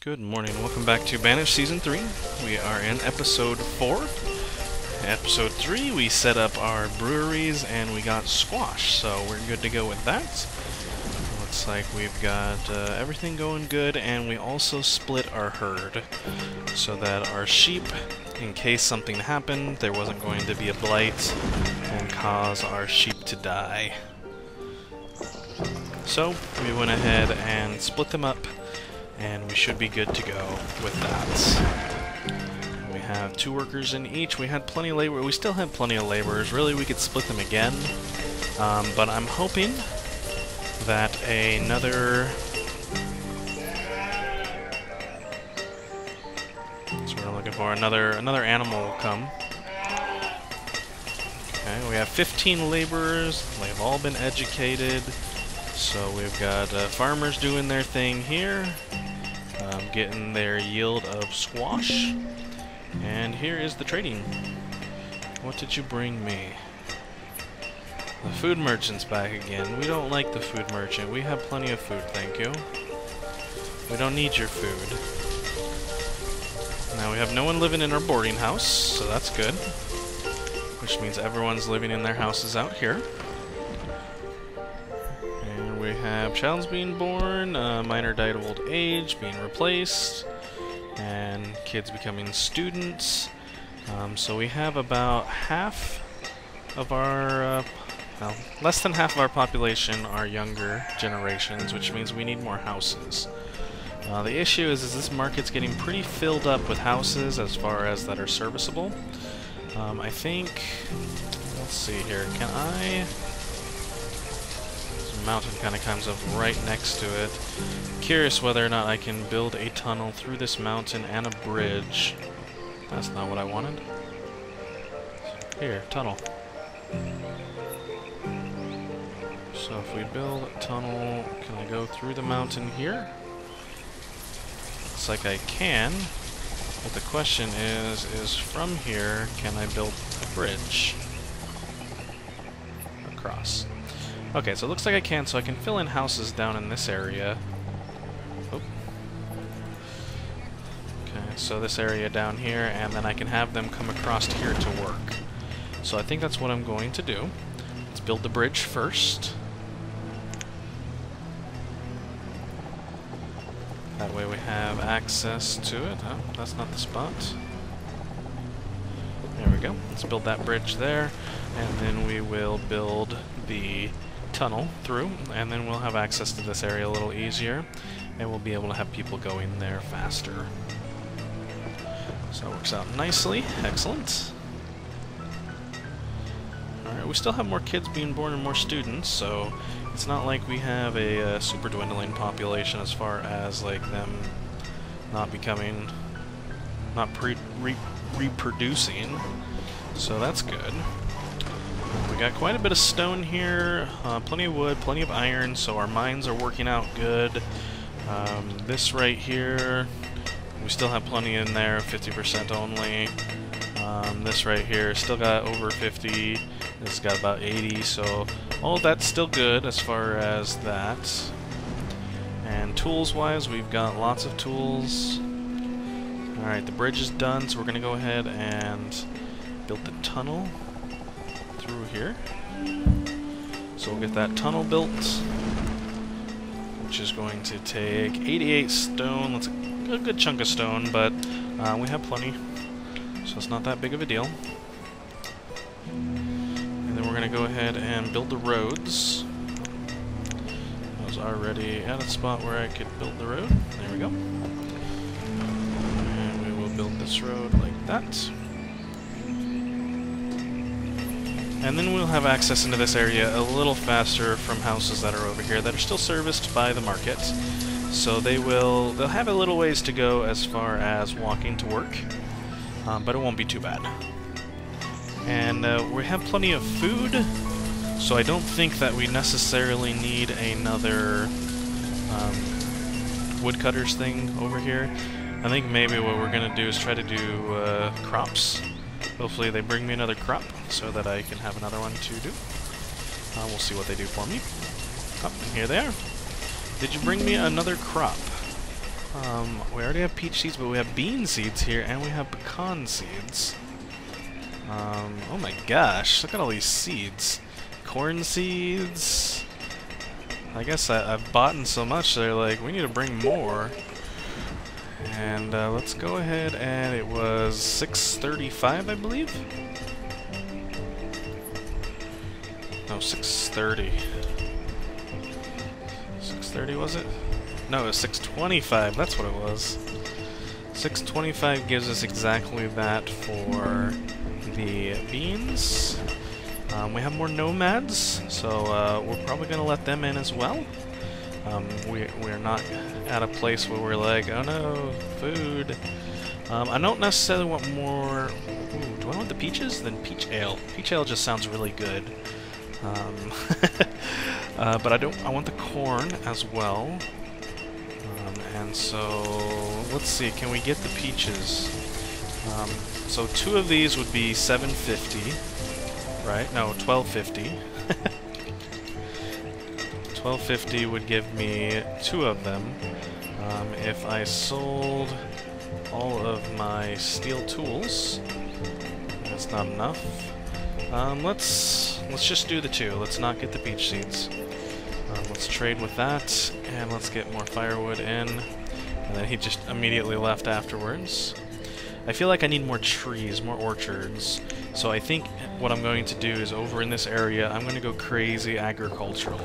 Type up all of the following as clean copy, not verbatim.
Good morning, welcome back to Banished Season 3. We are in Episode 4. Episode 3, we set up our breweries and we got squash, so we're good to go with that. Looks like we've got everything going good, and we also split our herd so that our sheep, in case something happened, there wasn't going to be a blight and cause our sheep to die. So, we went ahead and split them up, and we should be good to go with that. We have 2 workers in each. We had plenty of labor. We still have plenty of laborers. Really, we could split them again. But I'm hoping that another... That's what we're looking for. Another animal will come. Okay, we have 15 laborers. They've all been educated. So we've got farmers doing their thing here. Getting their yield of squash. And here is the trading. What did you bring me? The food merchant's back again. We don't like the food merchant. We have plenty of food, thank you. We don't need your food. Now we have no one living in our boarding house, so that's good. Which means everyone's living in their houses out here. We have child's being born, minor died of old age, being replaced, and kids becoming students. So we have about half of our, well, less than half of our population are younger generations, which means we need more houses. The issue is this market's getting pretty filled up with houses as far as that are serviceable. I think, let's see here, can I... mountain kind of comes up right next to it. Curious whether or not I can build a tunnel through this mountain and a bridge. That's not what I wanted. Here, tunnel. So if we build a tunnel, can I go through the mountain here? Looks like I can, but the question is from here, can I build a bridge across? Okay, so it looks like I can, so I can fill in houses down in this area. Oop. Okay, so this area down here, and then I can have them come across here to work. So I think that's what I'm going to do. Let's build the bridge first. That way we have access to it. Oh, that's not the spot. There we go. Let's build that bridge there, and then we will build the tunnel through, and then we'll have access to this area a little easier, and we'll be able to have people go in there faster. So that works out nicely. Excellent. Alright, we still have more kids being born and more students, so it's not like we have a super dwindling population as far as like them not becoming, not reproducing, so that's good. We got quite a bit of stone here, plenty of wood, plenty of iron, so our mines are working out good. This right here, we still have plenty in there, 50% only. This right here, still got over 50, this has got about 80, so all of that's still good as far as that. And tools-wise, we've got lots of tools. Alright, the bridge is done, so we're going to go ahead and build the tunnel through here. So we'll get that tunnel built, which is going to take 88 stone. That's a good chunk of stone, but we have plenty, so it's not that big of a deal. And then we're going to go ahead and build the roads. I was already at a spot where I could build the road. There we go. And we will build this road like that. And then we'll have access into this area a little faster from houses that are over here that are still serviced by the market. So they'll have a little ways to go as far as walking to work, but it won't be too bad. And we have plenty of food, so I don't think that we necessarily need another woodcutters thing over here. I think maybe what we're going to do is try to do crops. Hopefully they bring me another crop so that I can have another one to do. We'll see what they do for me. Oh, and here they are. Did you bring me another crop? We already have peach seeds, but we have bean seeds here, and we have pecan seeds. Oh my gosh, look at all these seeds. Corn seeds. I guess I've bought in so much, they're like, we need to bring more. And let's go ahead, and it was 6:35, I believe? No, 6:30. 6:30 was it? No, it was 6:25, that's what it was. 6:25 gives us exactly that for the beans. We have more nomads, so we're probably going to let them in as well. We're not at a place where we're like, oh no, food. I don't necessarily want more... Ooh, do I want the peaches? Then peach ale. Peach ale just sounds really good. But I want the corn as well. And so, let's see, can we get the peaches? So 2 of these would be $7.50, right? No, $12.50. $12.50 would give me 2 of them. If I sold all of my steel tools, that's not enough. Let's just do the 2. Let's not get the peach seeds. Let's trade with that, and let's get more firewood in. And then he just immediately left afterwards. I feel like I need more trees, more orchards. So I think what I'm going to do is over in this area, I'm going to go crazy agricultural.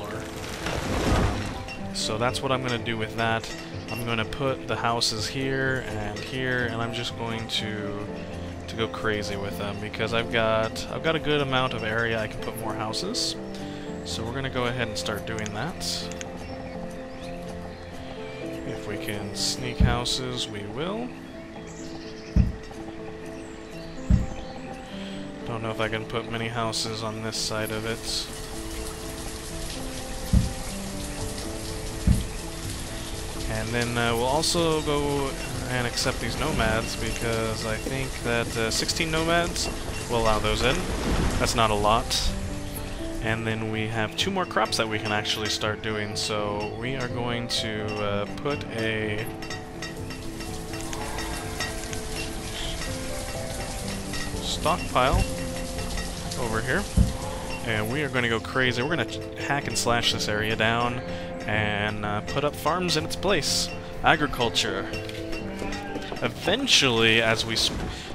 So that's what I'm going to do with that. I'm going to put the houses here, and I'm just going to go crazy with them because I've got a good amount of area I can put more houses. So we're going to go ahead and start doing that. If we can sneak houses, we will. Don't know if I can put many houses on this side of it. And then we'll also go and accept these nomads because I think that 16 nomads will allow those in. That's not a lot. And then we have 2 more crops that we can actually start doing, so we are going to put a stockpile over here, and we are going to go crazy. We're going to hack and slash this area down and put up farms in its place. Agriculture. Eventually, as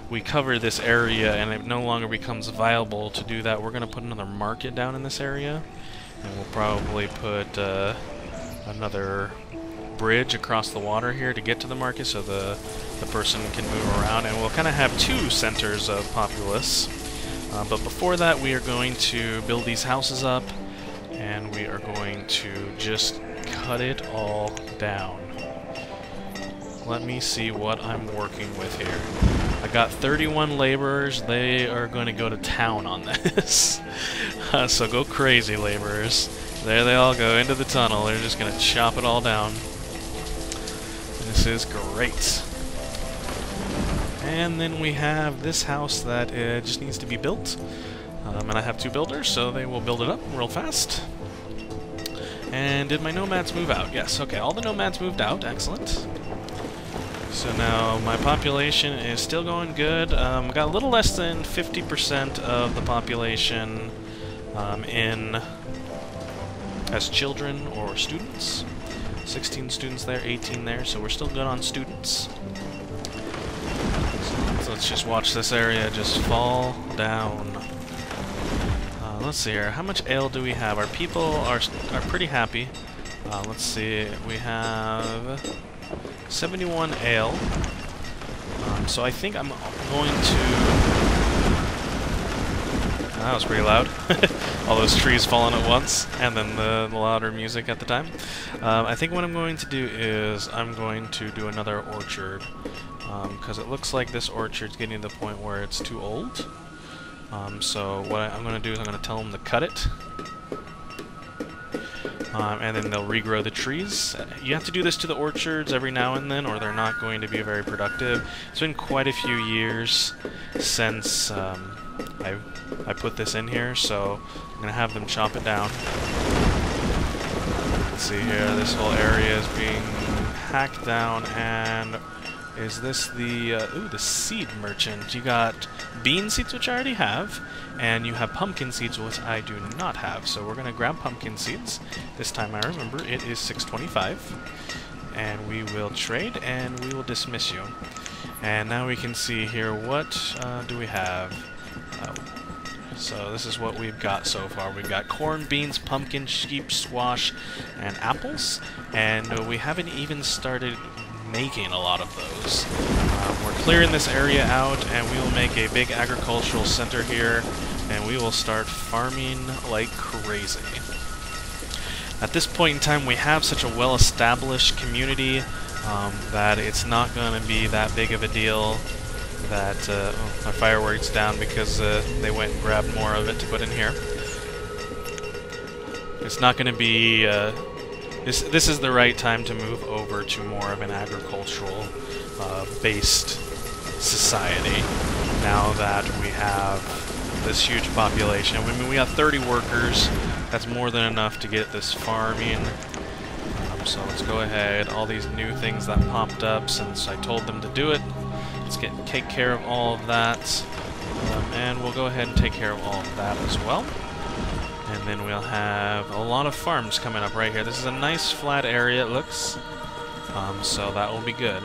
we cover this area and it no longer becomes viable to do that, we're going to put another market down in this area, and we'll probably put another bridge across the water here to get to the market so the person can move around, and we'll kind of have 2 centers of populace. But before that, we are going to build these houses up, and we are going to just cut it all down. Let me see what I'm working with here. I got 31 laborers. They are going to go to town on this. So go crazy, laborers. There they all go into the tunnel. They're just going to chop it all down. This is great. And then we have this house that just needs to be built. And I have 2 builders, so they will build it up real fast. And did my nomads move out? Yes, okay, all the nomads moved out. Excellent. So now my population is still going good. Got a little less than 50% of the population in as children or students. 16 students there, 18 there, so we're still good on students. So let's just watch this area just fall down. Let's see here. How much ale do we have? Our people are pretty happy. Let's see. We have 71 ale. So I think I'm going to... That was pretty loud. All those trees falling at once, and then the louder music at the time. I think what I'm going to do is I'm going to do another orchard. Because it looks like this orchard's getting to the point where it's too old. So what I'm going to do is I'm going to tell them to cut it. And then they'll regrow the trees. You have to do this to the orchards every now and then, or they're not going to be very productive. It's been quite a few years since I put this in here, so I'm going to have them chop it down. Let's see here, this whole area is being hack down, and is this the, ooh, the seed merchant. You got bean seeds, which I already have, and you have pumpkin seeds, which I do not have. So we're going to grab pumpkin seeds. This time I remember it is 625. And we will trade, and we will dismiss you. And now we can see here, what do we have? So this is what we've got so far. We've got corn, beans, pumpkin, sheep, squash, and apples. And we haven't even started making a lot of those. We're clearing this area out, and we will make a big agricultural center here, and we will start farming like crazy. At this point in time, we have such a well-established community that it's not going to be that big of a deal that my fireworks down because they went and grabbed more of it to put in here. It's not going to be... This is the right time to move over to more of an agricultural based society now that we have this huge population. I mean, we have 30 workers. That's more than enough to get this farming. So let's go ahead. All these new things that popped up since I told them to do it. Let's take care of all of that. And we'll go ahead and take care of all of that as well. And then we'll have a lot of farms coming up right here. This is a nice flat area, it looks. So that will be good.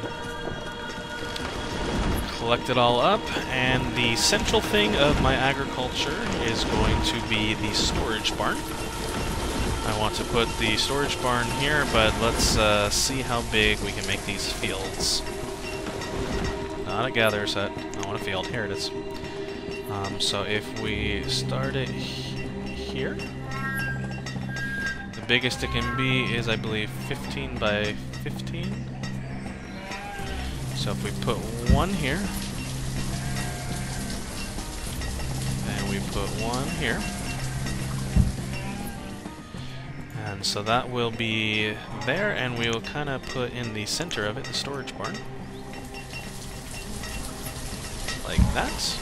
Collect it all up, and the central thing of my agriculture is going to be the storage barn. I want to put the storage barn here, but let's see how big we can make these fields. Not a gather set. I want a field. Here it is. So if we start it here, the biggest it can be is, I believe, 15 by 15. So if we put one here, and we put one here, and so that will be there, and we'll kind of put in the center of it the storage barn, like that.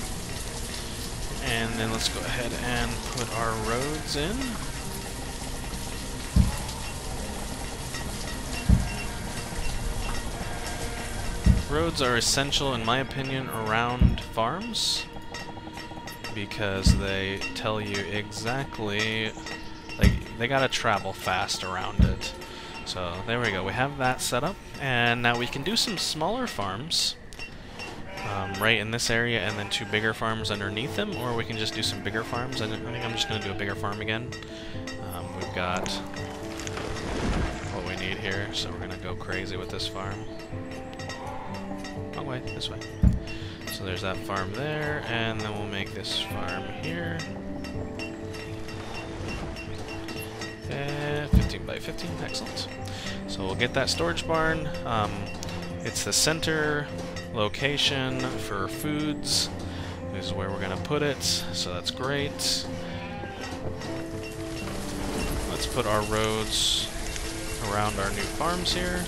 And then let's go ahead and put our roads in. Roads are essential, in my opinion, around farms because they tell you exactly, like, they gotta travel fast around it. So there we go, we have that set up, and now we can do some smaller farms right in this area, and then 2 bigger farms underneath them, or we can just do some bigger farms. I think I'm just gonna do a bigger farm again. We've got what we need here, so we're gonna go crazy with this farm. Wrong way, this way. So there's that farm there, and then we'll make this farm here. 15 by 15, excellent. So we'll get that storage barn. It's the center location for foods. This is where we're gonna put it, so that's great. Let's put our roads around our new farms here.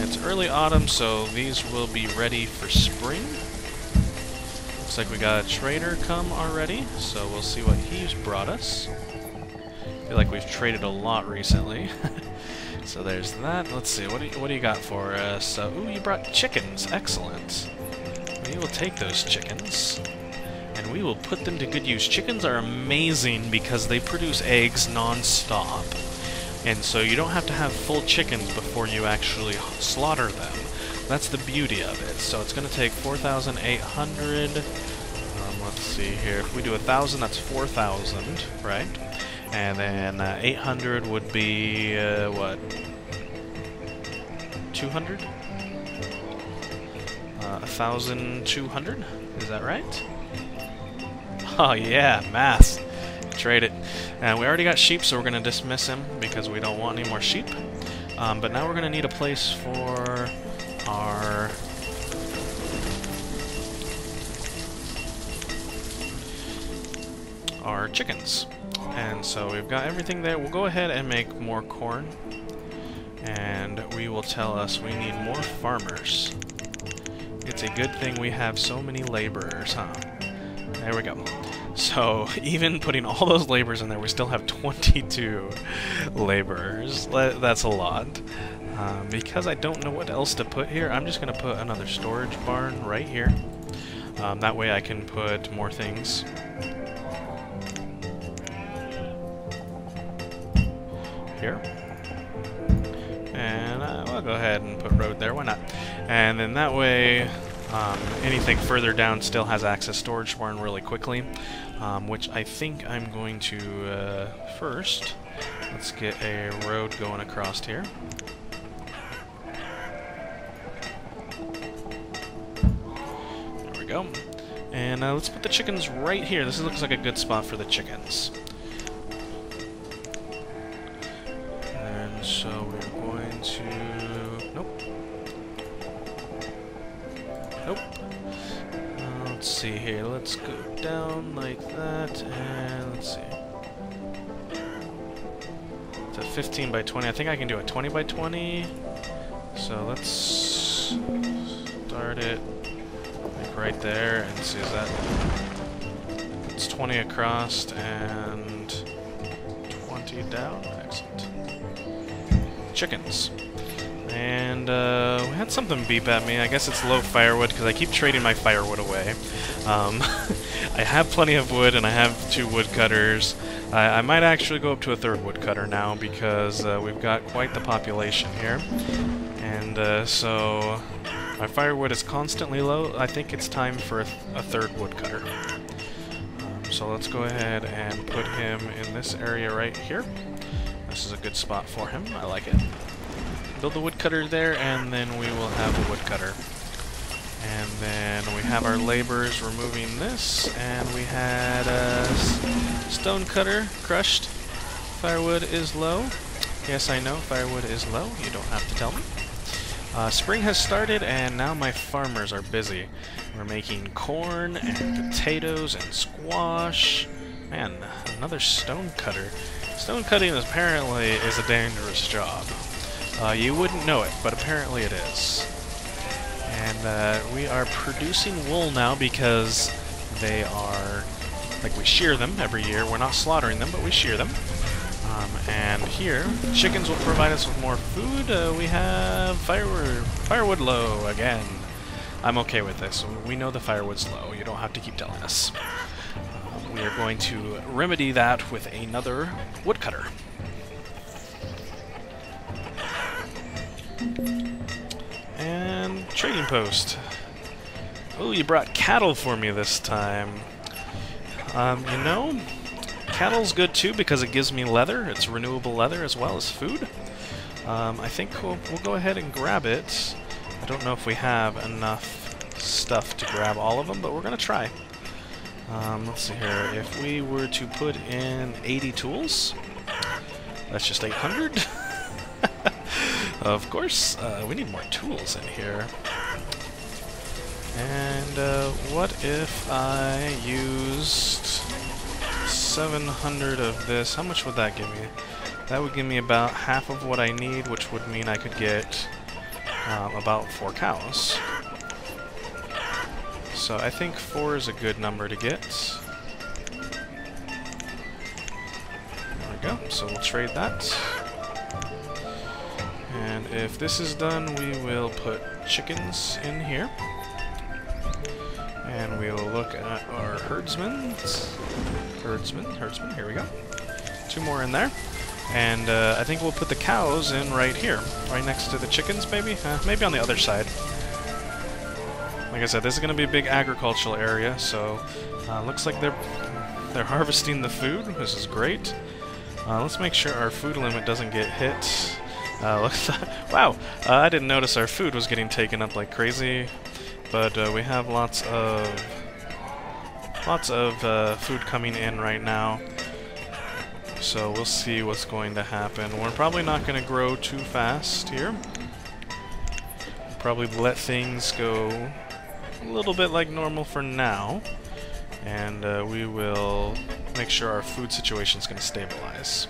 It's early autumn, so these will be ready for spring. Looks like we got a trader come already, so we'll see what he's brought us. I feel like we've traded a lot recently. So there's that. Let's see, what do you got for us? Ooh, you brought chickens. Excellent. We will take those chickens, and we will put them to good use. Chickens are amazing because they produce eggs non-stop. And so you don't have to have full chickens before you actually slaughter them. That's the beauty of it. So it's going to take 4,800. Let's see here. If we do 1,000, that's 4,000, right? And then 800 would be, what? 200? 1,200? Is that right? Oh yeah, math. Trade it. And we already got sheep, so we're going to dismiss him because we don't want any more sheep. But now we're going to need a place for our chickens. And so we've got everything there. We'll go ahead and make more corn. And we will tell us we need more farmers. It's a good thing we have so many laborers, huh? There we go. So, even putting all those laborers in there, we still have 22 laborers. That's a lot. Because I don't know what else to put here, I'm just going to put another storage barn right here. That way I can put more things. Here. And I'll go ahead and put road there, why not? And then that way, anything further down still has access storage barn really quickly, which I think I'm going to, first, let's get a road going across here. There we go. And let's put the chickens right here. This looks like a good spot for the chickens. And so we're going to... Nope. Nope. Let's see here. Let's go down like that, and let's see. It's a 15 by 20. I think I can do a 20 by 20. So let's start it like right there, and see, is that... It's 20 across and 20 down. Excellent. Chickens. And we had something beep at me. I guess it's low firewood because I keep trading my firewood away. I have plenty of wood and I have 2 woodcutters. I might actually go up to a 3rd woodcutter now because we've got quite the population here. And so my firewood is constantly low. I think it's time for a 3rd woodcutter. So let's go ahead and put him in this area right here. This is a good spot for him. I like it. Build the woodcutter there, and then we will have a woodcutter. And then we have our laborers removing this, and we had a stone cutter crushed. Firewood is low. Yes, I know, firewood is low. You don't have to tell me. Spring has started, and now my farmers are busy. We're making corn and potatoes and squash. Man, another stone cutter. Stone cutting apparently is a dangerous job. You wouldn't know it, but apparently it is. And we are producing wool now because they are... Like, we shear them every year. We're not slaughtering them, but we shear them. And here, chickens will provide us with more food. We have firewood low again. I'm okay with this. We know the firewood's low. You don't have to keep telling us. We are going to remedy that with another woodcutter. And trading post. Oh, you brought cattle for me this time. You know, cattle's good too because it gives me leather. It's renewable leather as well as food. I think we'll go ahead and grab it. I don't know if we have enough stuff to grab all of them, but we're going to try. Let's see here. If we were to put in 80 tools, that's just 800. Of course, we need more tools in here. And what if I used 700 of this? How much would that give me? That would give me about half of what I need, which would mean I could get about 4 cows. So I think 4 is a good number to get. There we go. So we'll trade that. And if this is done, we will put chickens in here. And we will look at our herdsmen, here we go. 2 more in there. And I think we'll put the cows in right here, right next to the chickens, maybe? Maybe on the other side. Like I said, this is going to be a big agricultural area, so looks like they're harvesting the food. This is great. Let's make sure our food limit doesn't get hit. Wow, I didn't notice our food was getting taken up like crazy, but we have lots of food coming in right now. So we'll see what's going to happen. We're probably not going to grow too fast here. We'll probably let things go a little bit like normal for now, and we will make sure our food situation is going to stabilize.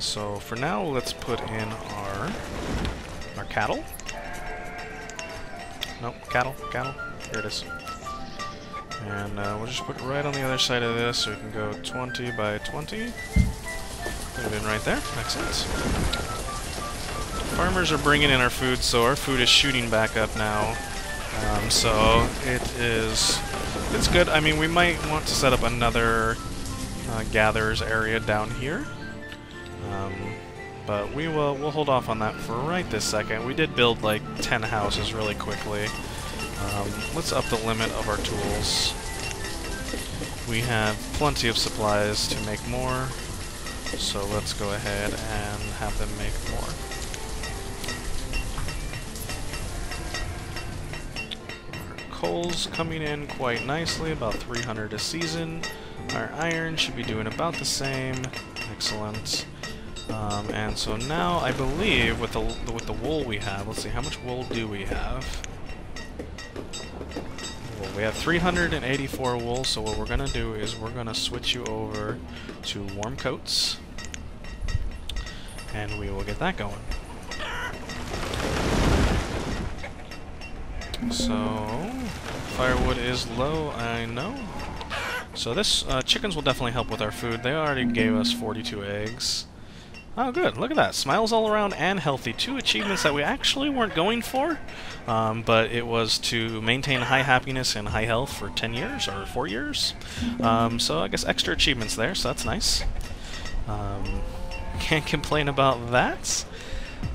So for now, let's put in our cattle. Nope, cattle. Here it is. And we'll just put it right on the other side of this, so we can go 20 by 20. Put it in right there. Excellent. farmers are bringing in our food, so our food is shooting back up now. So it's good. I mean, we might want to set up another gatherers area down here. But we'll hold off on that for right this second. We did build like 10 houses really quickly. Let's up the limit of our tools. We have plenty of supplies to make more, so let's go ahead and have them make more. Our coal's coming in quite nicely, about 300 a season. Our iron should be doing about the same. Excellent. And so now I believe with the wool we have, let's see, how much wool do we have? Well, we have 384 wool, so what we're gonna do is we're gonna switch you over to warm coats, and we will get that going. So firewood is low, I know. So this chickens will definitely help with our food. They already gave us 42 eggs. Oh, good. Look at that. Smiles all around and healthy. 2 achievements that we actually weren't going for, but it was to maintain high happiness and high health for 10 years or 4 years. So I guess extra achievements there, so that's nice. Can't complain about that.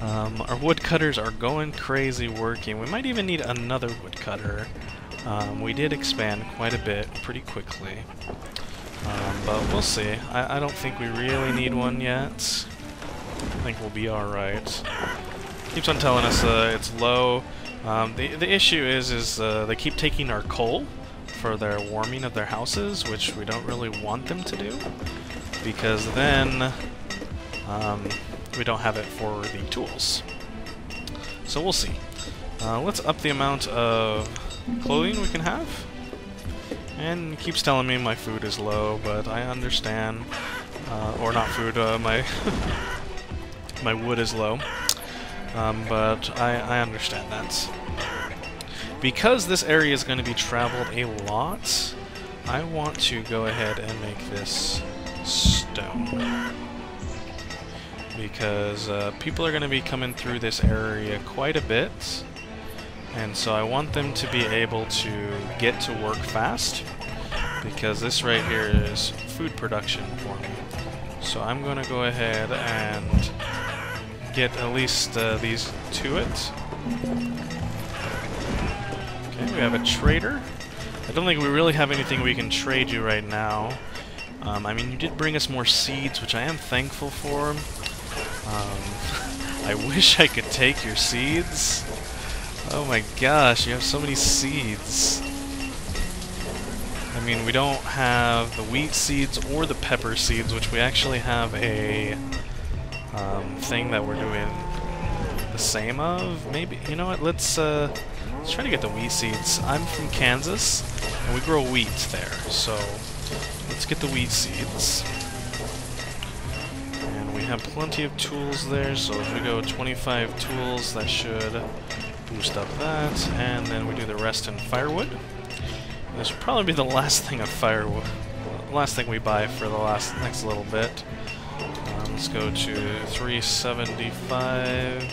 Our woodcutters are going crazy working. We might even need another woodcutter. We did expand quite a bit pretty quickly. But we'll see. I don't think we really need one yet. I think we'll be alright. Keeps on telling us it's low. The issue is they keep taking our coal for their warming of their houses, which we don't really want them to do, because then we don't have it for the tools. So we'll see. Let's up the amount of clothing we can have. And it keeps telling me my food is low, but I understand. Or not food, my my wood is low. But I understand that. Because this area is going to be traveled a lot, I want to go ahead and make this stone. Because people are going to be coming through this area quite a bit. And so I want them to be able to get to work fast, because this right here is food production for me. So I'm going to go ahead and get at least these to it. Okay, we have a trader. I don't think we really have anything we can trade you right now. I mean, you did bring us more seeds, which I am thankful for. I wish I could take your seeds. Oh my gosh, you have so many seeds. I mean, we don't have the wheat seeds or the pepper seeds, which we actually have a thing that we're doing the same of. Maybe, you know what, let's try to get the wheat seeds. I'm from Kansas, and we grow wheat there, so let's get the wheat seeds. And we have plenty of tools there, so if we go 25 tools, that should boost up that, and then we do the rest in firewood. This will probably be the last thing of firewood, last thing we buy for the next little bit. Let's go to 375.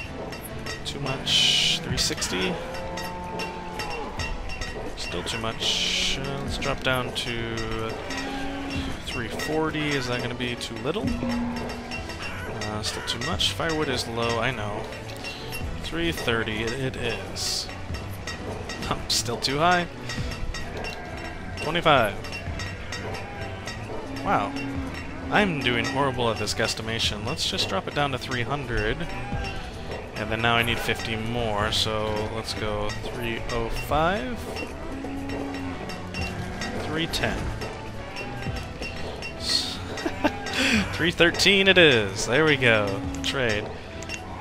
Too much. 360. Still too much. Let's drop down to 340. Is that going to be too little? Still too much. Firewood is low, I know. 330 it is. Still too high. 25. Wow. I'm doing horrible at this guesstimation. Let's just drop it down to 300. And then now I need 50 more, so let's go 305. 310. 313 it is. There we go. Trade.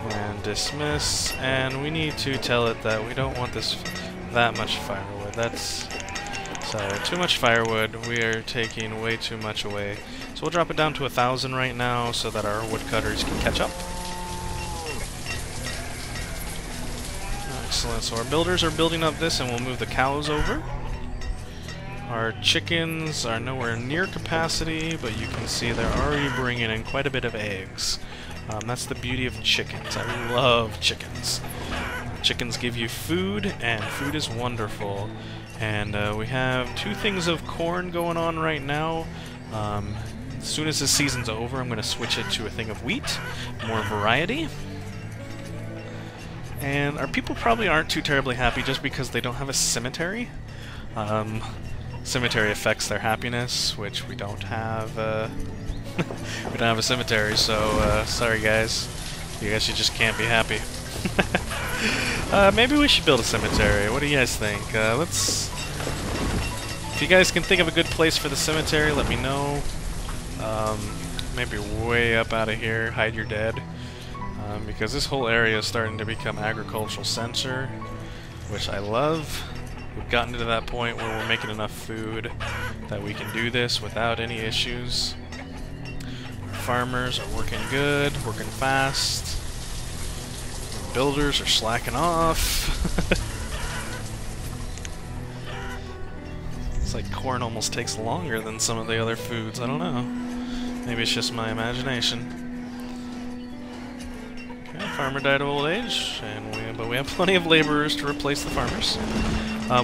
And dismiss, and we need to tell it that we don't want this that much firewood. That's too much firewood. We are taking way too much away. So we'll drop it down to 1,000 right now so that our woodcutters can catch up. Excellent. So our builders are building up this, and we'll move the cows over. Our chickens are nowhere near capacity, but you can see they're already bringing in quite a bit of eggs. That's the beauty of chickens. I love chickens. Chickens give you food, and food is wonderful. And we have 2 things of corn going on right now. As soon as this season's over, I'm going to switch it to a thing of wheat. More variety. And our people probably aren't too terribly happy just because they don't have a cemetery. Cemetery affects their happiness, which we don't have. We don't have a cemetery, so sorry guys. You guys just can't be happy. Maybe we should build a cemetery. What do you guys think? If you guys can think of a good place for the cemetery, let me know. Maybe way up out of here, hide your dead. Because this whole area is starting to become agricultural center, which I love. We've gotten to that point where we're making enough food that we can do this without any issues. Our farmers are working good, working fast. Our builders are slacking off. It's like corn almost takes longer than some of the other foods. I don't know. Maybe it's just my imagination. Farmer died of old age, but we have plenty of laborers to replace the farmers.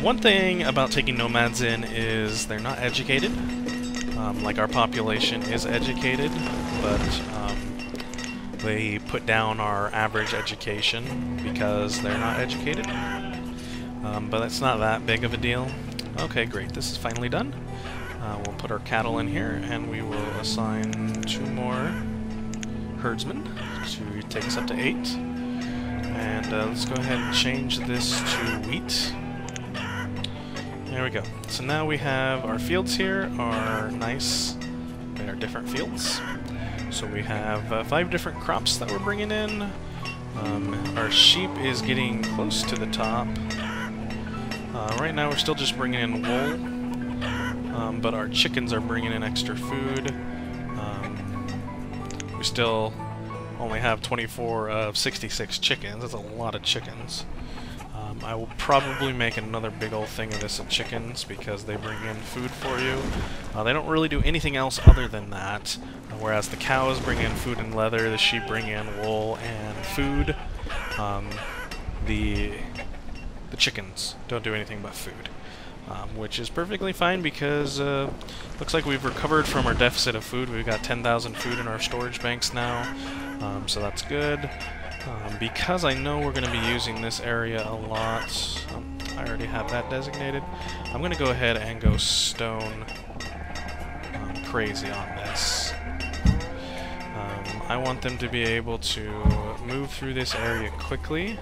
One thing about taking nomads in is they're not educated. Like our population is educated, but they put down our average education because they're not educated. But that's not that big of a deal. Okay, great. This is finally done. We'll put our cattle in here, and we will assign 2 more herdsmen to take us up to 8. And let's go ahead and change this to wheat. There we go. So now we have our fields here are nice. They are different fields. So we have 5 different crops that we're bringing in. Our sheep is getting close to the top. Right now we're still just bringing in wool, but our chickens are bringing in extra food. We still only have 24 of 66 chickens. That's a lot of chickens. I will probably make another big old thing of this of chickens because they bring in food for you. They don't really do anything else other than that. Whereas the cows bring in food and leather, the sheep bring in wool and food. The chickens don't do anything but food. Which is perfectly fine because looks like we've recovered from our deficit of food. We've got 10,000 food in our storage banks now, so that's good. Because I know we're going to be using this area a lot, I already have that designated. I'm going to go ahead and go stone crazy on this. I want them to be able to move through this area quickly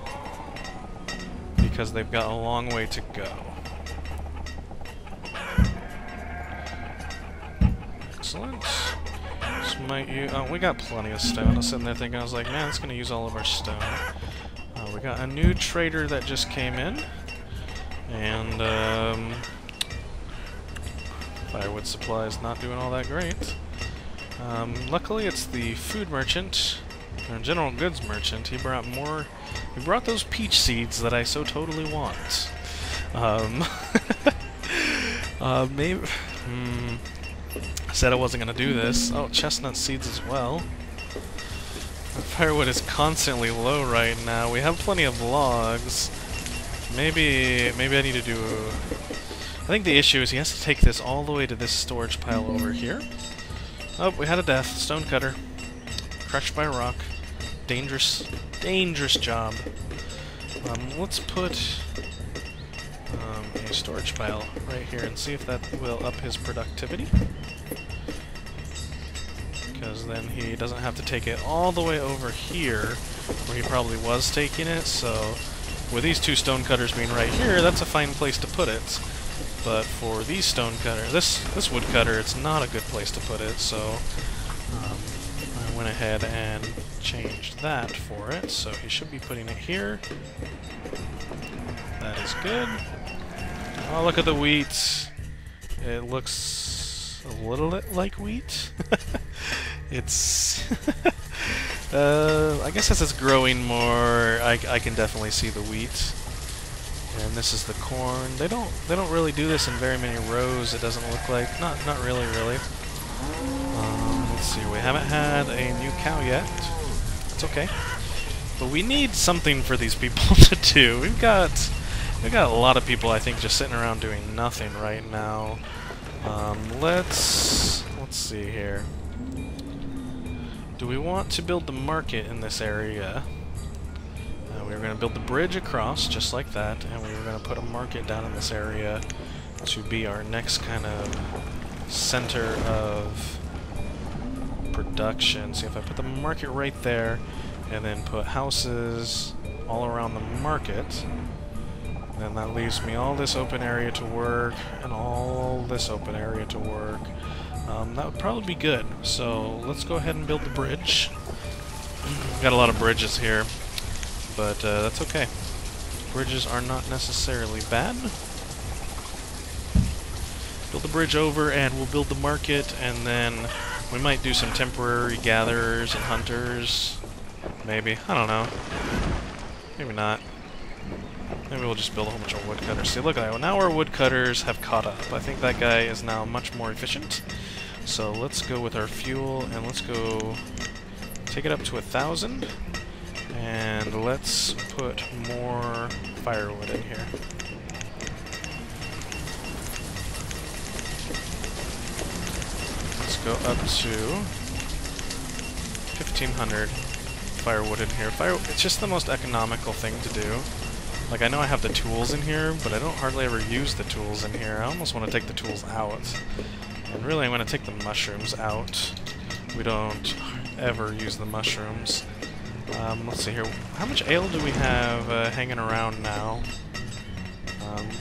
because they've got a long way to go. Excellent. We got plenty of stone. I was sitting there thinking, I was like, man, it's going to use all of our stone. We got a new trader that just came in. And, firewood supply is not doing all that great. Luckily, it's the food merchant, or general goods merchant. He brought those peach seeds that I so totally want. Maybe... I said I wasn't going to do this. Oh, chestnut seeds as well. The firewood is constantly low right now. We have plenty of logs. Maybe I need to do... I think the issue is he has to take this all the way to this storage pile over here. Oh, we had a death. Stonecutter. Crushed by a rock. Dangerous job. Let's put a storage pile right here and see if that will up his productivity. Because then he doesn't have to take it all the way over here, where he probably was taking it, so with these 2 stonecutters being right here, that's a fine place to put it. But for these stonecutter, this woodcutter, it's not a good place to put it, so I went ahead and changed that for it, so he should be putting it here. That is good. Oh, look at the wheat. It looks a little bit like wheat. It's... I guess as it's growing more, I can definitely see the wheat. And this is the corn. They don't really do this in very many rows, it doesn't look like. Not really. Let's see, we haven't had a new cow yet. That's okay. But we need something for these people to do. We've got a lot of people, I think, just sitting around doing nothing right now. Let's see here. Do we want to build the market in this area? We were going to build the bridge across, just like that, and we were going to put a market down in this area to be our next kind of center of production. See, if I put the market right there, and then put houses all around the market, then that leaves me all this open area to work, and all this open area to work. That would probably be good. So let's go ahead and build the bridge. We've got a lot of bridges here, but that's okay. Bridges are not necessarily bad. Build the bridge over, and we'll build the market, and then we might do some temporary gatherers and hunters. Maybe. I don't know. Maybe not. Maybe we'll just build a whole bunch of woodcutters. See, look at that. Well, now our woodcutters have caught up. I think that guy is now much more efficient. So let's go with our fuel, and let's go take it up to 1,000. And let's put more firewood in here. Let's go up to 1,500 firewood in here. It's just the most economical thing to do. Like, I know I have the tools in here, but I don't hardly ever use the tools in here. I almost want to take the tools out. And really, I'm going to take the mushrooms out. We don't ever use the mushrooms. Let's see here. How much ale do we have hanging around now?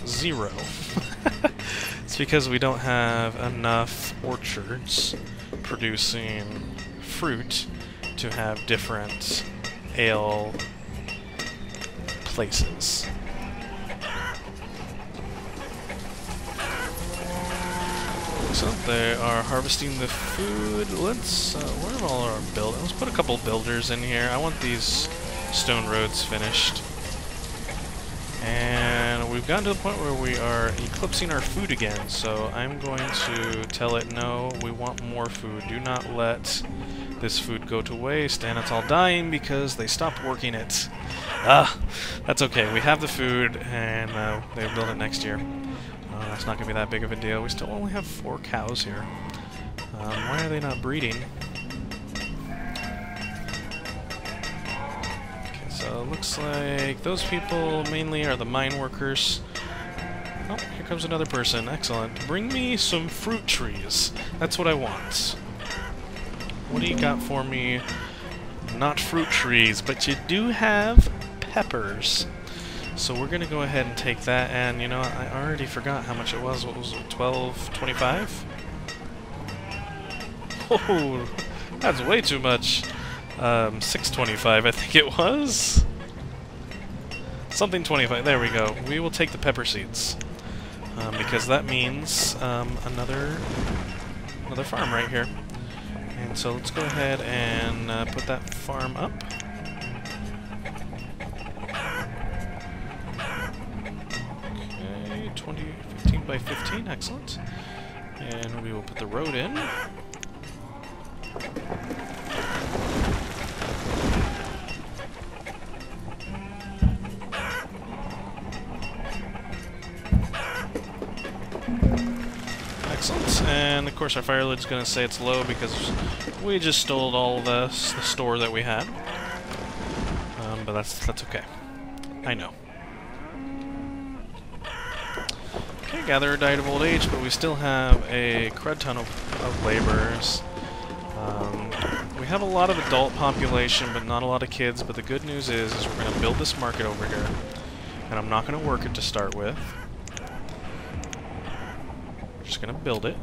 0. It's because we don't have enough orchards producing fruit to have different ale places. So they are harvesting the food. Let's where are all our builders? Let's put a couple builders in here. I want these stone roads finished. And we've gotten to the point where we are eclipsing our food again, so I'm going to tell it, no, we want more food. Do not let this food go to waste, and it's all dying because they stopped working it. That's okay. We have the food, and they'll build it next year. That's not going to be that big of a deal. We still only have 4 cows here. Why are they not breeding? Okay, so it looks like those people mainly are the mine workers. Oh, here comes another person. Excellent. Bring me some fruit trees. That's what I want. What do you got for me? Not fruit trees, but you do have peppers. So we're going to go ahead and take that, and you know, I already forgot how much it was. What was it, 12.25? Oh, that's way too much. 6.25, I think it was. Something 25. There we go. We will take the pepper seeds, because that means another farm right here. And so let's go ahead and put that farm up. Okay, 15 by 15, excellent. And we will put the road in. Excellent. And of course our firewood's going to say it's low because we just stole all the store that we had. But that's okay. I know. Okay, gatherer died of old age, but we still have a crud ton of laborers. We have a lot of adult population, but not a lot of kids. But the good news is we're going to build this market over here, and I'm not going to work it to start with. We're just going to build it.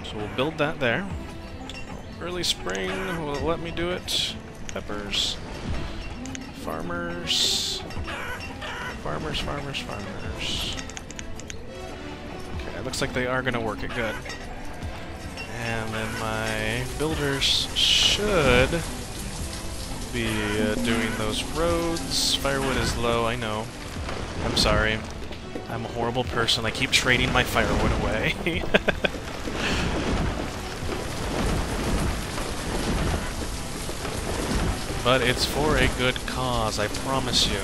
So we'll build that there. Early spring, will it let me do it? Peppers. Farmers. Farmers, farmers, farmers. Okay, it looks like they are going to work it good. And then my builders should be doing those roads. Firewood is low, I know. I'm sorry. I'm a horrible person. I keep trading my firewood away. But it's for a good cause, I promise you.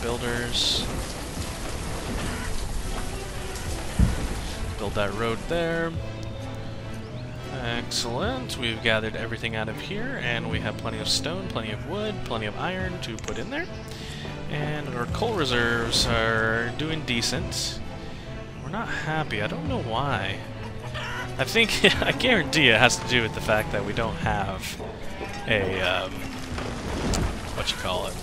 Builders. Build that road there. Excellent. We've gathered everything out of here, and we have plenty of stone, plenty of wood, plenty of iron to put in there. And our coal reserves are doing decent. We're not happy. I don't know why. I think, I guarantee it has to do with the fact that we don't have a, what you call it?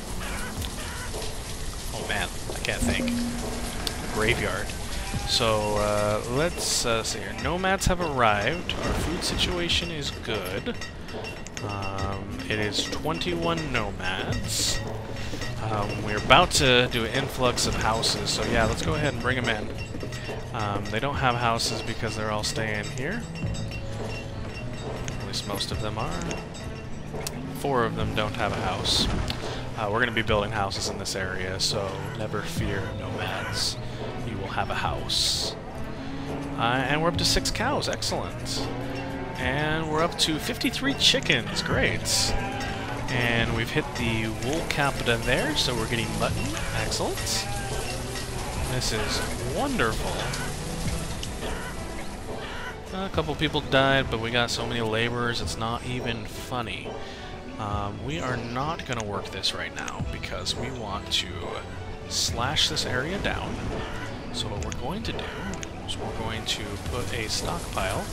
Oh man, I can't think. Graveyard. So, let's see here. Nomads have arrived. Our food situation is good. It is 21 nomads. We're about to do an influx of houses, so yeah, let's go ahead and bring them in. They don't have houses because they're all staying here. At least most of them are. 4 of them don't have a house. We're going to be building houses in this area, so never fear, nomads. You will have a house. And we're up to 6 cows, excellent. And we're up to 53 chickens, great. And we've hit the wool capita there, so we're getting mutton, excellent. This is wonderful. A couple people died, but we got so many laborers, it's not even funny. We are not going to work this right now because we want to slash this area down. So what we're going to do is we're going to put a stockpile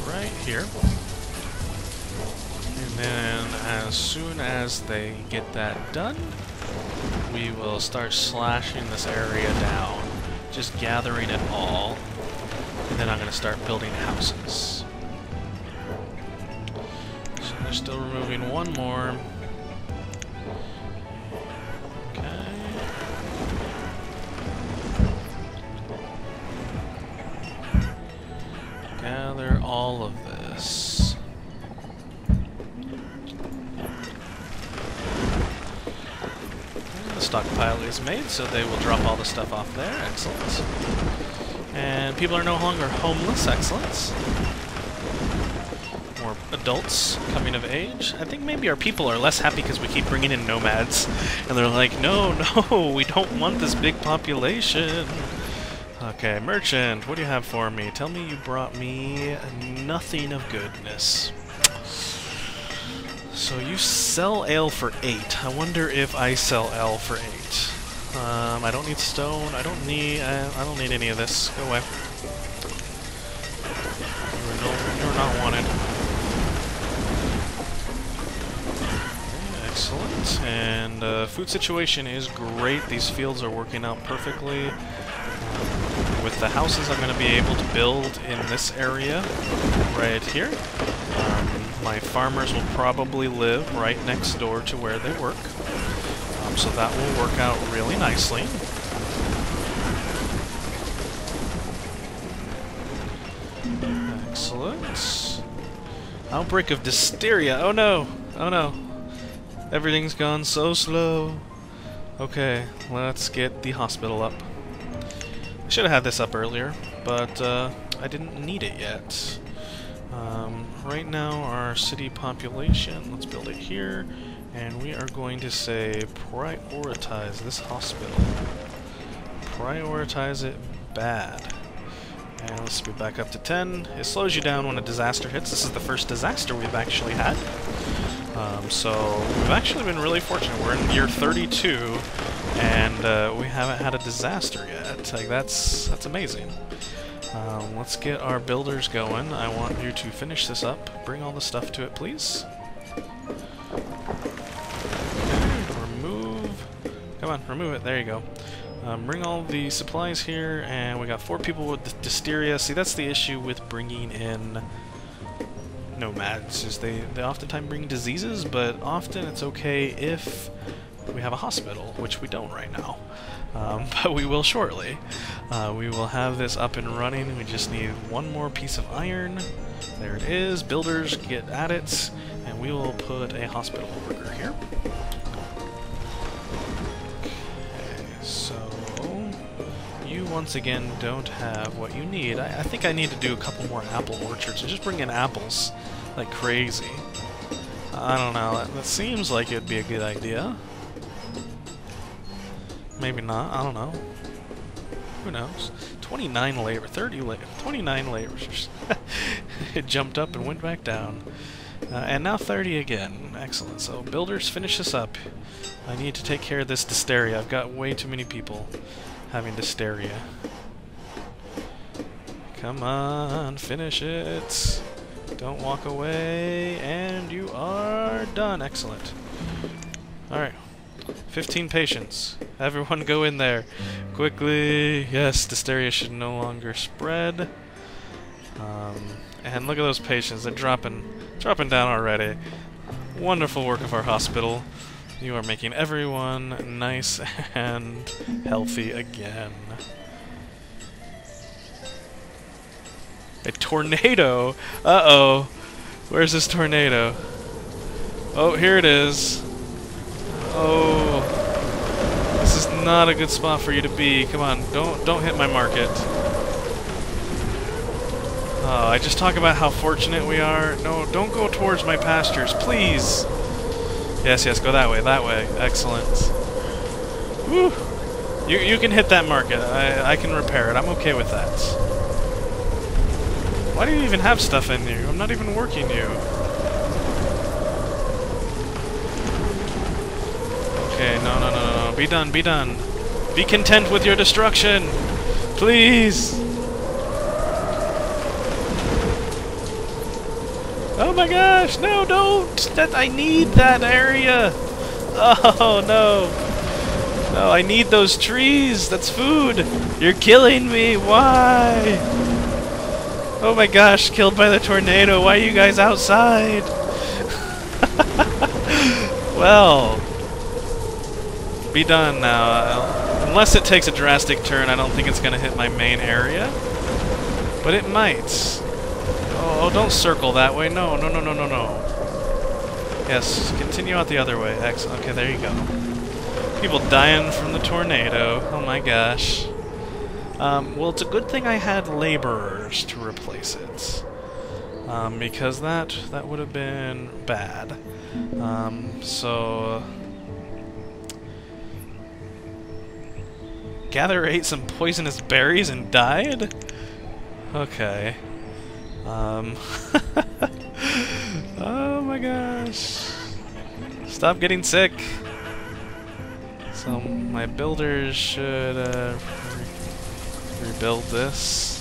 right here. And then as soon as they get that done, we will start slashing this area down, just gathering it all. And then I'm going to start building houses. So we're still removing one more. Okay. Gather all of this. And the stockpile is made, so they will drop all the stuff off there. Excellent. And people are no longer homeless. Excellent. More adults coming of age. I think maybe our people are less happy because we keep bringing in nomads. And they're like, no, we don't want this big population. Okay, merchant, what do you have for me? Tell me you brought me nothing of goodness. So you sell ale for 8. I wonder if I sell ale for 8. I don't need stone. I don't need any of this. Go away. You're not wanted. Excellent. And food situation is great. These fields are working out perfectly. With the houses I'm going to be able to build in this area right here. My farmers will probably live right next door to where they work. So that will work out really nicely. Excellent. Outbreak of diphtheria. Oh no! Oh no! Everything's gone so slow. Okay, let's get the hospital up. I should have had this up earlier, but I didn't need it yet. Right now, our city population, let's build it here. And we are going to say, prioritize this hospital. Prioritize it bad. And let's be back up to 10. It slows you down when a disaster hits. This is the first disaster we've actually had. So we've actually been really fortunate. We're in year 32, and we haven't had a disaster yet. Like that's amazing. Let's get our builders going. I want you to finish this up. Bring all the stuff to it, please. Come on, remove it. There you go. Bring all the supplies here, and we got 4 people with diphtheria. See, that's the issue with bringing in nomads, is they oftentimes bring diseases, but often it's okay if we have a hospital, which we don't right now. But we will shortly. We will have this up and running. We just need one more piece of iron. There it is. Builders, get at it. And we will put a hospital worker here. Okay, so you once again don't have what you need. I think I need to do a couple more apple orchards and just bring in apples like crazy. I don't know. That seems like it'd be a good idea. Maybe not. I don't know. Who knows? 29 labor, 29 laborers. It jumped up and went back down. And now 30 again. Excellent. So builders, finish this up. I need to take care of this dysteria. I've got way too many people having dysteria. Come on, finish it. Don't walk away. And you are done. Excellent. Alright. 15 patients. Everyone go in there. Quickly. Yes, dysteria should no longer spread. And look at those patients. They're dropping down already. Wonderful work of our hospital. You are making everyone nice and healthy again. A tornado? Uh-oh. Where's this tornado? Oh, here it is. Oh, this is not a good spot for you to be. Come on, don't hit my market. Oh, I just talk about how fortunate we are. No, don't go towards my pastures, please. Yes, yes, go that way, that way. Excellent. Woo! You can hit that market. I can repair it. I'm okay with that. Why do you even have stuff in you? I'm not even working you. Okay, no. Be done, be done. Be content with your destruction. Please. Oh my gosh, no, don't! I need that area! Oh no! No, I need those trees! That's food! You're killing me! Why? Oh my gosh, killed by the tornado! Why are you guys outside? Well, be done now. Unless it takes a drastic turn, I don't think it's gonna hit my main area. But it might. Oh, don't circle that way. No. Yes, continue out the other way. Excellent. Okay, there you go. People dying from the tornado. Oh my gosh. Well, it's a good thing I had laborers to replace it. Because that would have been bad. So... Gather ate some poisonous berries and died? Okay. Oh my gosh. Stop getting sick. So my builders should rebuild this.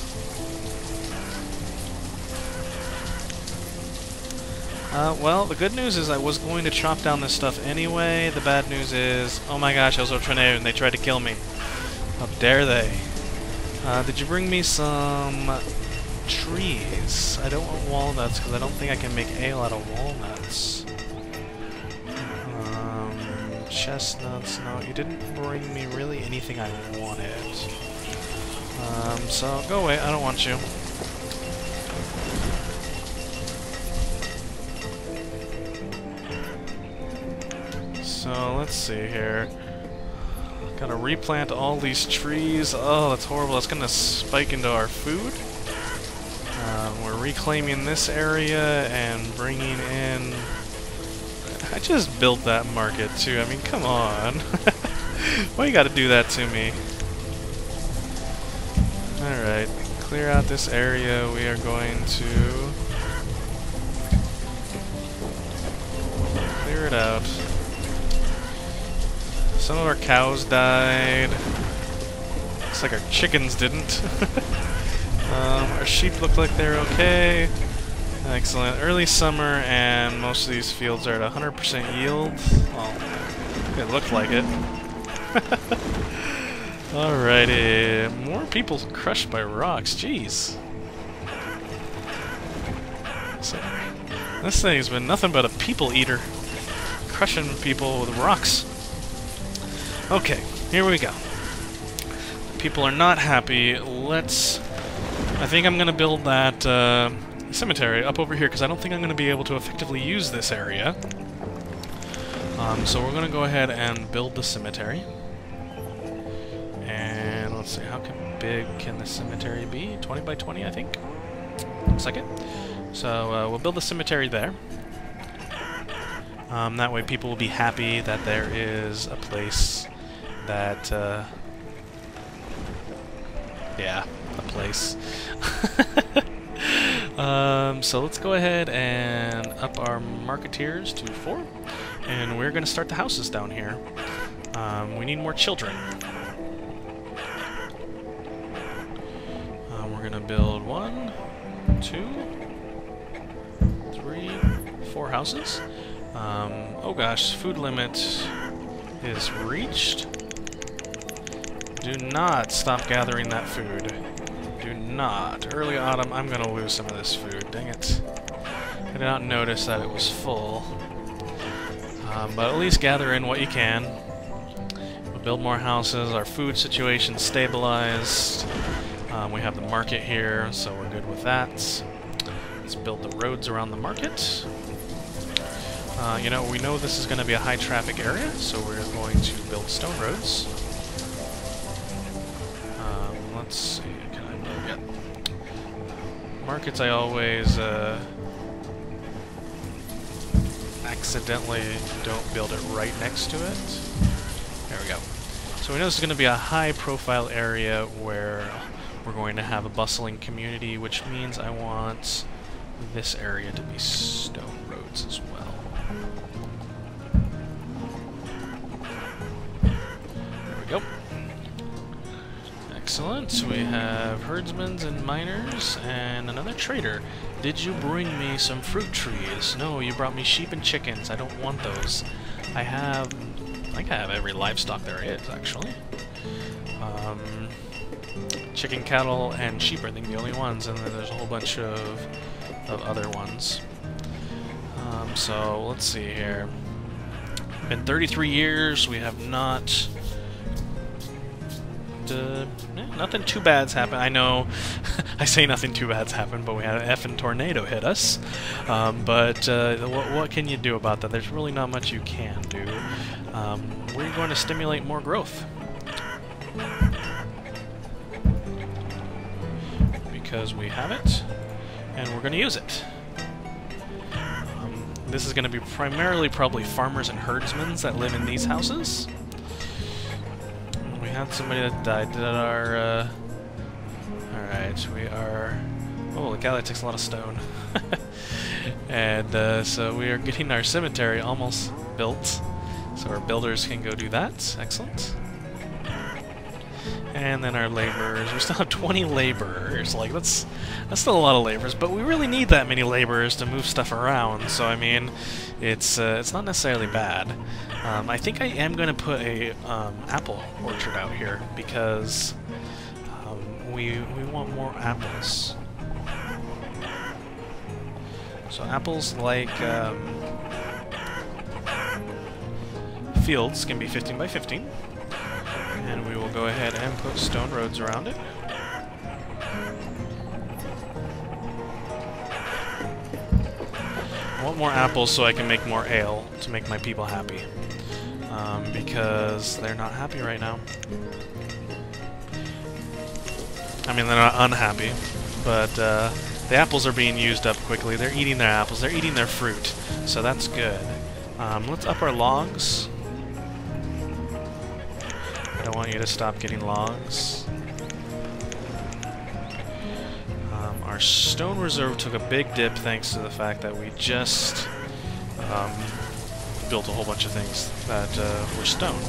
Well, the good news is I was going to chop down this stuff anyway. The bad news is, oh my gosh, I was a tornado and they tried to kill me. How dare they? Did you bring me some trees? I don't want walnuts because I don't think I can make ale out of walnuts. Chestnuts, no, you didn't bring me really anything I wanted. So go away, I don't want you. So let's see here. Gotta replant all these trees. Oh, that's horrible. That's gonna spike into our food. We're reclaiming this area and bringing in... I just built that market too. I mean, come on. Why you gotta do that to me? Alright, clear out this area. We are going to... clear it out. Some of our cows died. Looks like our chickens didn't. Our sheep look like they're okay. Excellent. Early summer and most of these fields are at 100% yield. Well, it looked like it. Alrighty. More people crushed by rocks. Jeez. So, this thing's been nothing but a people eater. Crushing people with rocks. Okay, here we go. People are not happy. I think I'm gonna build that cemetery up over here because I don't think I'm gonna be able to effectively use this area. So we're gonna go ahead and build the cemetery. And let's see, how big can the cemetery be? 20 by 20, I think. Looks like it. So we'll build the cemetery there. That way people will be happy that there is a place that, yeah, a place. So let's go ahead and up our marketeers to 4. And we're going to start the houses down here. We need more children. We're going to build 1, 2, 3, 4 houses. Oh gosh, food limit is reached. Do not stop gathering that food. Do not. Early autumn, I'm gonna lose some of this food. Dang it. I did not notice that it was full. But at least gather in what you can. We'll build more houses. Our food situation's stabilized. We have the market here, so we're good with that. Let's build the roads around the market. You know, we know this is going to be a high traffic area, so we're going to build stone roads. Let's see, can I build yet? Markets I always accidentally don't build it right next to it. There we go. So we know this is going to be a high profile area where we're going to have a bustling community, which means I want this area to be stone roads as well. There we go. Excellent. We have herdsmen and miners and another trader. Did you bring me some fruit trees? No, you brought me sheep and chickens. I don't want those. I think I have every livestock there is, actually. Chicken, cattle, and sheep are, I think, the only ones, and then there's a whole bunch of other ones. So, let's see here. Been 33 years, we have not... nothing too bad's happened. I know, I say nothing too bad's happened, but we had an effing tornado hit us. What can you do about that? There's really not much you can do. We're going to stimulate more growth. Because we have it, and we're going to use it. This is going to be primarily probably farmers and herdsmen that live in these houses. We had somebody that died. Did our... Alright, we are... Oh, the cow, that takes a lot of stone. And so we are getting our cemetery almost built, so our builders can go do that. Excellent. And then our laborers. We still have 20 laborers. Like, that's still a lot of laborers, but we really need that many laborers to move stuff around. So I mean, it's not necessarily bad. I think I am going to put a apple orchard out here because we want more apples. So apples, like fields, can be 15 by 15. And we will go ahead and put stone roads around it. I want more apples so I can make more ale to make my people happy. Because they're not happy right now. I mean, they're not unhappy, but the apples are being used up quickly. They're eating their apples. They're eating their fruit. So that's good. Let's up our logs. I don't want you to stop getting logs. Our stone reserve took a big dip thanks to the fact that we just built a whole bunch of things that were stone.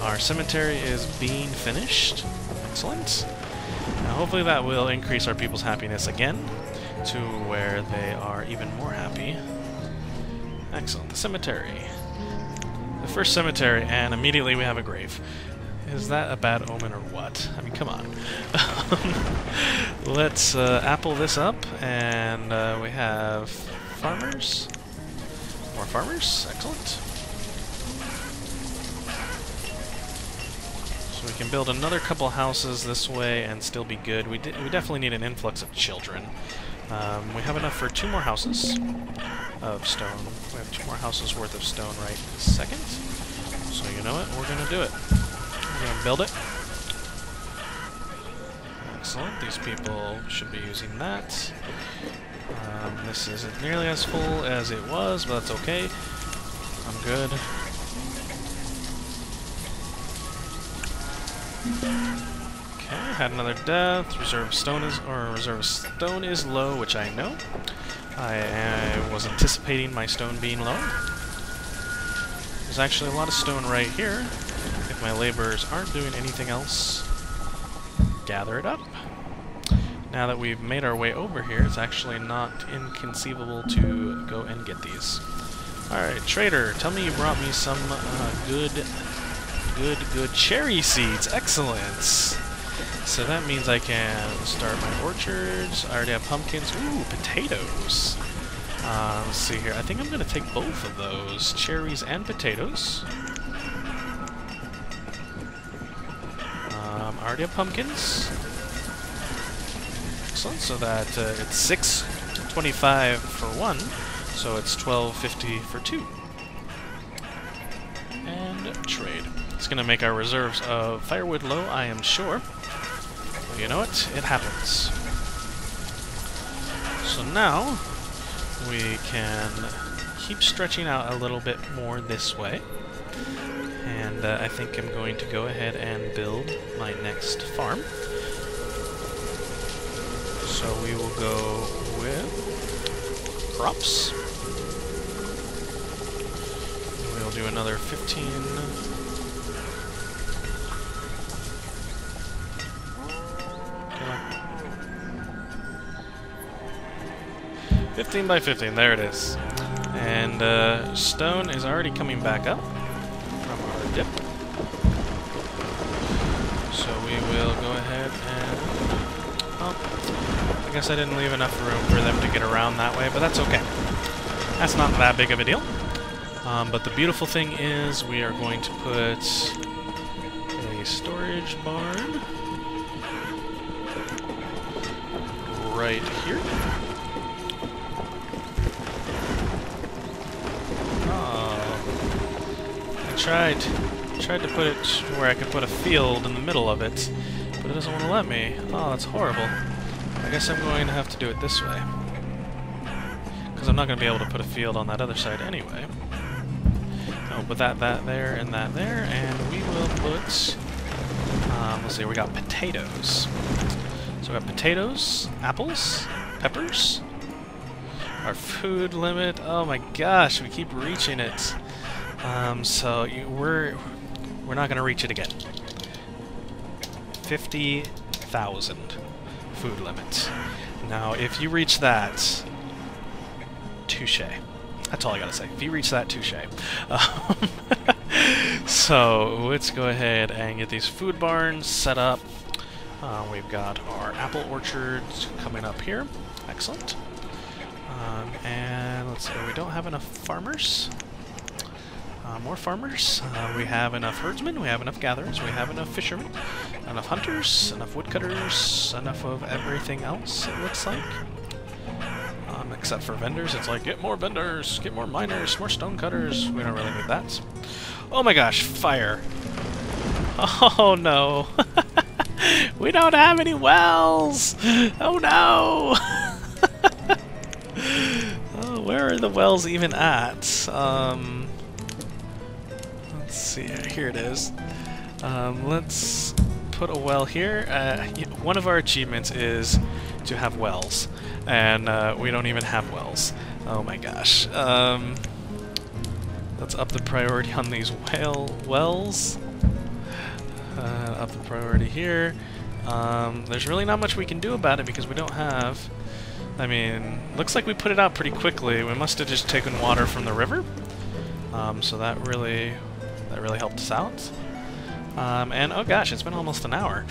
Our cemetery is being finished. Excellent. Now hopefully that will increase our people's happiness again to where they are even more happy. Excellent. The cemetery. The first cemetery, and immediately we have a grave. Is that a bad omen or what? I mean, come on. Let's apple this up, and we have farmers. More farmers. Excellent. So we can build another couple houses this way and still be good. We definitely need an influx of children. We have enough for 2 more houses of stone. We have 2 more houses worth of stone right this second. So you know what? We're going to do it. We're going to build it. Excellent. These people should be using that. This isn't nearly as full as it was, but that's okay. I'm good. Okay, had another death. Reserve stone is low, which I know. I was anticipating my stone being low. There's actually a lot of stone right here. If my laborers aren't doing anything else, gather it up. Now that we've made our way over here, it's actually not inconceivable to go and get these. Alright, trader, tell me you brought me some good cherry seeds. Excellent! So that means I can start my orchards. I already have pumpkins. Ooh, potatoes. Let's see here. I think I'm going to take both of those, cherries and potatoes. I already have pumpkins. Excellent, so that it's $6.25 for 1, so it's $12.50 for 2. And trade. It's going to make our reserves of firewood low, I am sure. Well, you know what? It happens. So now we can keep stretching out a little bit more this way. And I think I'm going to go ahead and build my next farm. So we will go with crops. We'll do another 15. Come on. 15 by 15, there it is. And stone is already coming back up from our dip. So we will go ahead and... Oh, I guess I didn't leave enough room for them to get around that way, but that's okay. That's not that big of a deal. But the beautiful thing is we are going to put a storage barn right here. Oh, I tried to put it where I could put a field in the middle of it, but it doesn't want to let me. Oh, that's horrible. I guess I'm going to have to do it this way, because I'm not going to be able to put a field on that other side anyway. I'll put that there, and we will put, let's see, we got potatoes. So we got potatoes, apples, peppers. Our food limit, oh my gosh, we keep reaching it. So we're not going to reach it again. 50,000 food limit. Now, if you reach that, touche. That's all I gotta say. If you reach that, touche. So let's go ahead and get these food barns set up. We've got our apple orchards coming up here. Excellent. And let's see, we don't have enough farmers. More farmers. We have enough herdsmen, we have enough gatherers, we have enough fishermen, enough hunters, enough woodcutters, enough of everything else, it looks like. Except for vendors, it's like, get more vendors, get more miners, more stone cutters. We don't really need that. Oh my gosh, fire. Oh no. We don't have any wells. Oh no. Oh, where are the wells even at? Let's see, here it is. Let's put a well here. One of our achievements is to have wells, and we don't even have wells. Oh my gosh. Let's up the priority on these wells. Up the priority here. There's really not much we can do about it because we don't have... I mean, looks like we put it out pretty quickly. We must have just taken water from the river. So that really helped us out. And oh gosh, it's been almost an hour.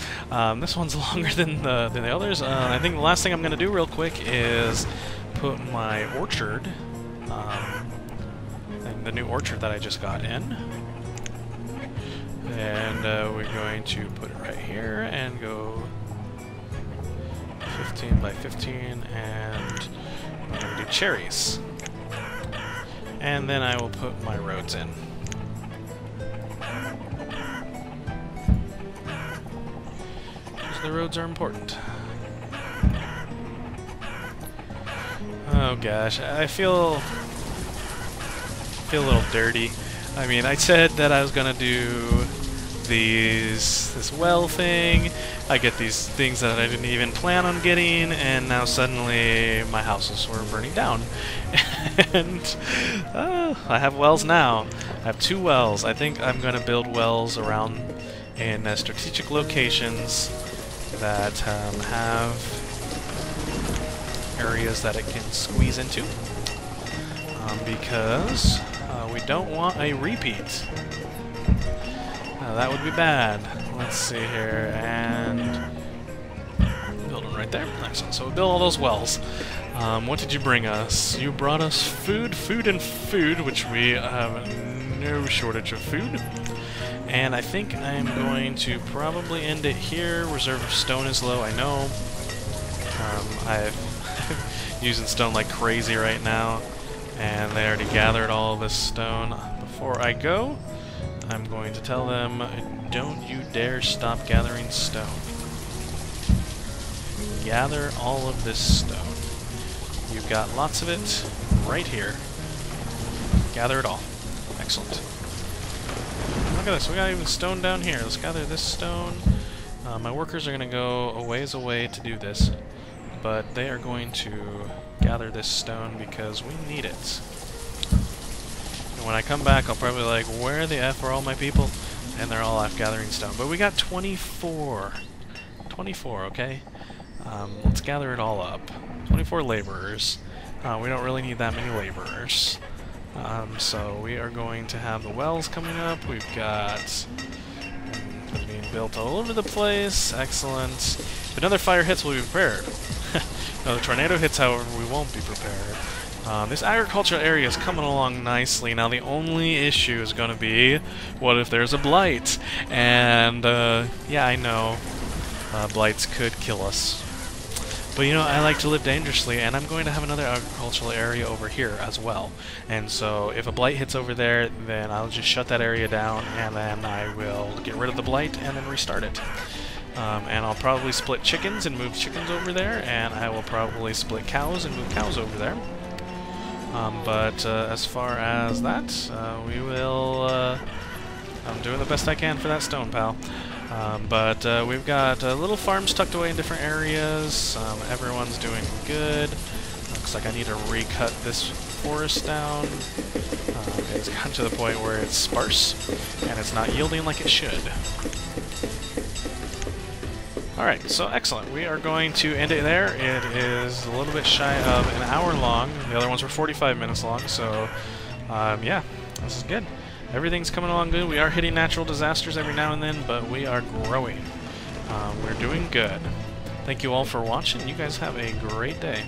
This one's longer than the others. I think the last thing I'm going to do real quick is put my orchard, and the new orchard that I just got in. And we're going to put it right here and go 15 by 15, and we're going to do cherries. And then I will put my roads in. Because the roads are important. Oh gosh, I feel a little dirty. I mean, I said that I was gonna do this well thing. I get these things that I didn't even plan on getting, and now suddenly my houses were burning down. And I have wells now. I have 2 wells. I think I'm gonna build wells around in strategic locations that have areas that it can squeeze into, because we don't want a repeat. That would be bad. Let's see here, and build them right there. Excellent. So we build all those wells. What did you bring us? You brought us food, and food, which we have no shortage of food. And I think I'm going to probably end it here. Reserve of stone is low, I know. I'm using stone like crazy right now, and they already gathered all this stone. Before I go, I'm going to tell them, don't you dare stop gathering stone. Gather all of this stone. You've got lots of it right here. Gather it all. Excellent. Look at this, we got even stone down here. Let's gather this stone. My workers are going to go a ways away to do this, but they are going to gather this stone because we need it. And when I come back, I'll probably be like, where the F are all my people? And they're all off gathering stone. But we got 24. 24, okay? Let's gather it all up. 24 laborers. We don't really need that many laborers. So we are going to have the wells coming up. We've got being built all over the place. Excellent. If another fire hits, we'll be prepared. Another tornado hits, however, we won't be prepared. This agricultural area is coming along nicely. Now the only issue is going to be, what if there's a blight? And yeah, I know blights could kill us. But you know, I like to live dangerously, and I'm going to have another agricultural area over here as well. And so if a blight hits over there, then I'll just shut that area down, and then I will get rid of the blight and then restart it. And I'll probably split chickens and move chickens over there, and I will probably split cows and move cows over there. But as far as that, we will... I'm doing the best I can for that stone, pal. But we've got little farms tucked away in different areas. Everyone's doing good. Looks like I need to recut this forest down. It's gotten to the point where it's sparse, and it's not yielding like it should. Alright, so excellent. We are going to end it there. It is a little bit shy of an hour long. The other ones were 45 minutes long, so yeah, this is good. Everything's coming along good. We are hitting natural disasters every now and then, but we are growing. We're doing good. Thank you all for watching. You guys have a great day.